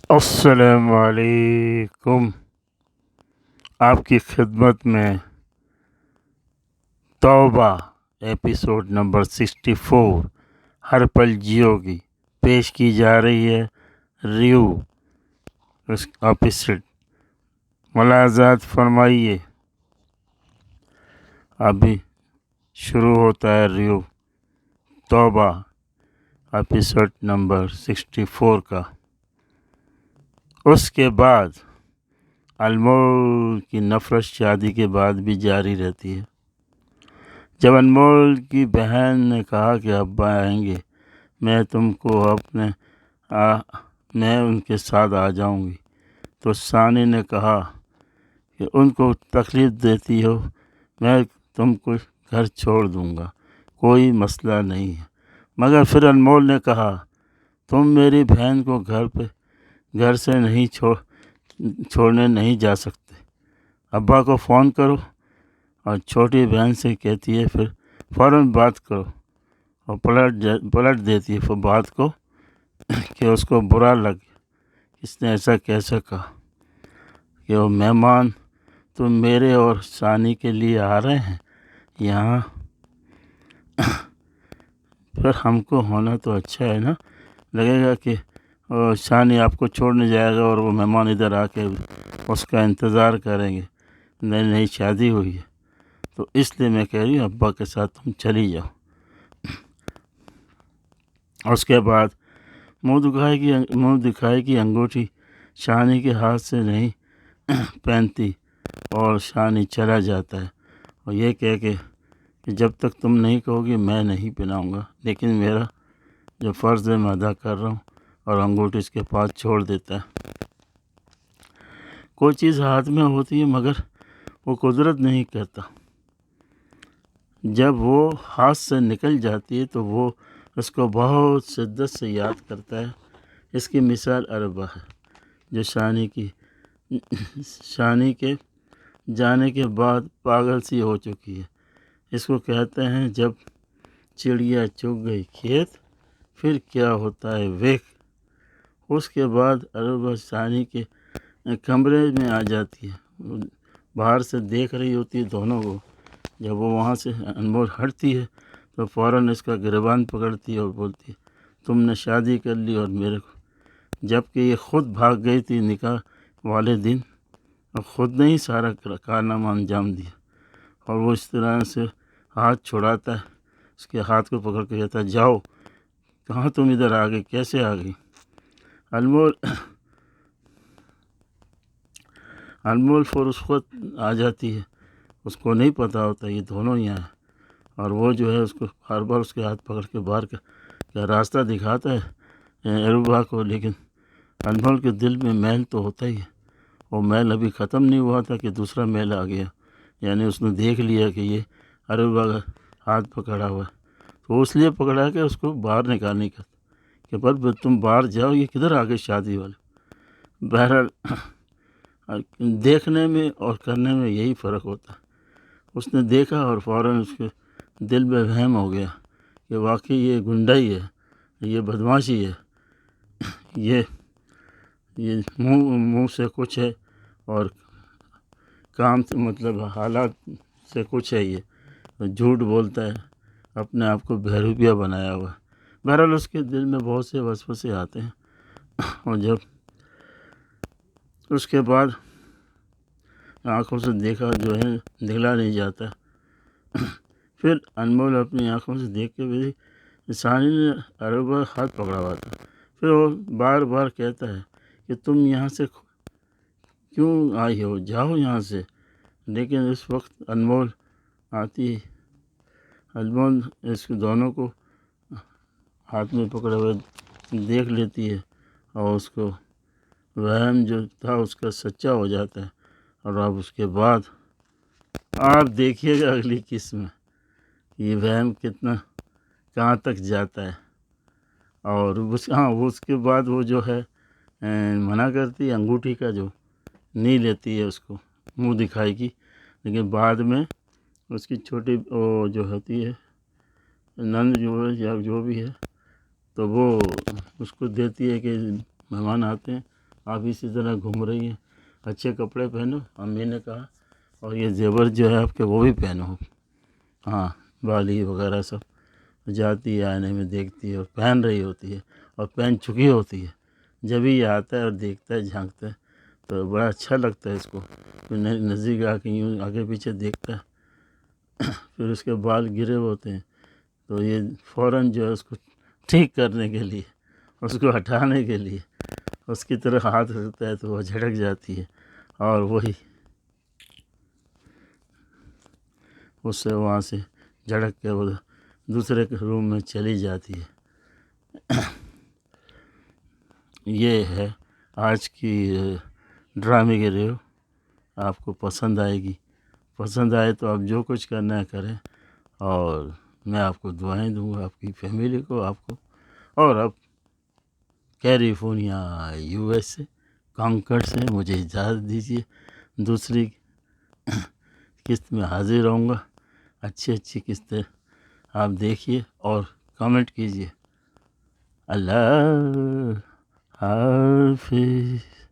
السلام علیکم۔ آپ کی خدمت میں توبہ ایپیسوڈ نمبر 64 ہر پل جیو کی پیش کی جا رہی ہے ریو اس ایپیسوڈ ملاحظات فرمائیے۔ ابھی شروع ہوتا ہے ریو توبہ ایپیسوڈ نمبر 64 کا۔ اس کے بعد انمول کی نفرت شادی کے بعد بھی جاری رہتی ہے۔ جب انمول کی بہن نے کہا کہ ابا آئیں گے، میں ان کے ساتھ آ جاؤں گی، تو ثانی نے کہا کہ ان کو تکلیف دیتی ہو، میں تم کو گھر چھوڑ دوں گا، کوئی مسئلہ نہیں ہے۔ مگر پھر انمول نے کہا تم میری بہن کو گھر سے نہیں چھوڑنے نہیں جا سکتے، ابا کو فون کرو۔ اور چھوٹی بہن سے کہتی ہے پھر فوراً بات کرو، اور پلٹ دیتی ہے پھر بات کو کہ اس کو برا لگ اس نے ایسا کیسے کہا کہ وہ مہمان تو میرے اور ثانی کے لیے آ رہے ہیں یہاں، پھر ہم کو ہونا تو اچھا ہے نا، لگے گا کہ ثانی آپ کو چھوڑنے جائے گا اور وہ مہمان ادھر آ کے اس کا انتظار کریں گے، نئی شادی ہوئی ہے، تو اس لیے میں کہہ رہی ہوں ابا کے ساتھ تم چلی جاؤ۔ اس کے بعد منہ دکھائے کی انگوٹھی ثانی کے ہاتھ سے نہیں پہنتی اور ثانی چلا جاتا ہے، اور یہ کہہ کے کہ جب تک تم نہیں کہو گی میں نہیں پہناؤں گا، لیکن میرا جو فرض ہے میں ادا کر رہا ہوں، اور انگوٹھی اس کے پاس چھوڑ دیتا ہے۔ کوئی چیز ہاتھ میں ہوتی ہے مگر وہ قدرت نہیں کرتا، جب وہ ہاتھ سے نکل جاتی ہے تو وہ اس کو بہت شدت سے یاد کرتا ہے۔ اس کی مثال اربا ہے، جو ثانی کے جانے کے بعد پاگل سی ہو چکی ہے۔ اس کو کہتے ہیں جب چڑیا چگ گئی کھیت پھر کیا ہوتا ہے ویک۔ اس کے بعد اربا ثانی کے کمرے میں آ جاتی ہے، باہر سے دیکھ رہی ہوتی ہے دونوں کو۔ جب وہ وہاں سے انمول ہٹتی ہے تو فوراً اس کا گریبان پکڑتی ہے اور بولتی ہے تم نے شادی کر لی اور میرے کو، جب کہ یہ خود بھاگ گئی تھی نکاح والے دن، اور خود نے ہی سارا کارنامہ انجام دیا، اور وہ اس طرح سے ہاتھ چھڑاتا ہے، اس کے ہاتھ کو پکڑ کے کہتا ہے جاؤ، کہاں تم ادھر آ گئی، کیسے آ گئی۔ انمول پھر اس وقت آ جاتی ہے، اس کو نہیں پتہ ہوتا یہ دونوں یہاں ہیں، اور وہ جو ہے اس کو ہر بار اس کے ہاتھ پکڑ کے باہر کا راستہ دکھاتا ہے اربا کو، لیکن انمول کے دل میں میل تو ہوتا ہی ہے۔ وہ میل ابھی ختم نہیں ہوا تھا کہ دوسرا میل آ گیا، یعنی اس نے دیکھ لیا کہ یہ اربا کا ہاتھ پکڑا ہوا ہے، تو اس لیے پکڑا کہ اس کو باہر نکالنے کا کہ پر تم باہر جاؤ، یہ کدھر آ گئے شادی والے۔ بہرحال دیکھنے میں اور کرنے میں یہی فرق ہوتا ہے۔ اس نے دیکھا اور فوراً اس کے دل میں وہم ہو گیا کہ واقعی یہ گنڈا ہی ہے، یہ بدماشی ہے، یہ منہ سے کچھ ہے اور کام سے مطلب حالات سے کچھ ہے، یہ جھوٹ بولتا ہے، اپنے آپ کو بہروپیہ بنایا ہوا ہے۔ بہرحال اس کے دل میں بہت سے وسوسے آتے ہیں، اور جب اس کے بعد آنکھوں سے دیکھا جو ہے دکھلا نہیں جاتا، پھر انمول اپنی آنکھوں سے دیکھ کے بھی ثانی نے اربا ہاتھ پکڑا ہوا تھا، پھر وہ بار بار کہتا ہے کہ تم یہاں سے کیوں آئی ہو، جاؤ یہاں سے، لیکن اس وقت انمول آتی، انمول اس دونوں کو ہاتھ میں پکڑے ہوئے دیکھ لیتی ہے، اور اس کو وہم جو تھا اس کا سچا ہو جاتا ہے، اور اب اس کے بعد آپ دیکھیے گا اگلی قسط میں یہ وہم کہاں تک جاتا ہے، اور اس کے بعد وہ جو ہے منع کرتی ہے، انگوٹھی کا جو نہیں لیتی ہے اس کو منہ دکھائی کی، لیکن بعد میں اس کی چھوٹی وہ جو ہوتی ہے نند جو ہے یا جو بھی ہے، تو وہ اس کو دیتی ہے کہ مہمان آتے ہیں آپ اسی طرح گھوم رہی ہیں، اچھے کپڑے پہنو، امی نے کہا، اور یہ زیور جو ہے آپ کے وہ بھی پہنو، ہاں بالی وغیرہ سب۔ جاتی ہے آئینے میں دیکھتی ہے اور پہن رہی ہوتی ہے اور پہن چکی ہوتی ہے، جب ہی یہ آتا ہے اور دیکھتا ہے جھانکتا ہے تو بڑا اچھا لگتا ہے اس کو، پھر نزدیک آ کے یوں آگے پیچھے دیکھتا ہے، پھر اس کے بال گرے ہوتے ہیں تو یہ فوراً جو ہے اس کو ٹھیک کرنے کے لیے، اس کو ہٹانے کے لیے اس کی طرف ہاتھ رکھتا ہے تو وہ جھٹک جاتی ہے اور وہی اس سے وہاں سے جھڑک کے وہ دوسرے کے روم میں چلی جاتی ہے۔ یہ ہے آج کی ڈرامے کی ریو، آپ کو پسند آئے گی، پسند آئے تو آپ جو کچھ کرنا ہے کریں، اور میں آپ کو دعائیں دوں گا، آپ کی فیملی کو، آپ کو، اور اب کیلیفورنیا US سے کانکر سے مجھے اجازت دیجیے، دوسری قسط میں حاضر رہوں گا، اچھی قسطیں آپ دیکھیے اور کامنٹ کیجیے۔ اللہ حافظ۔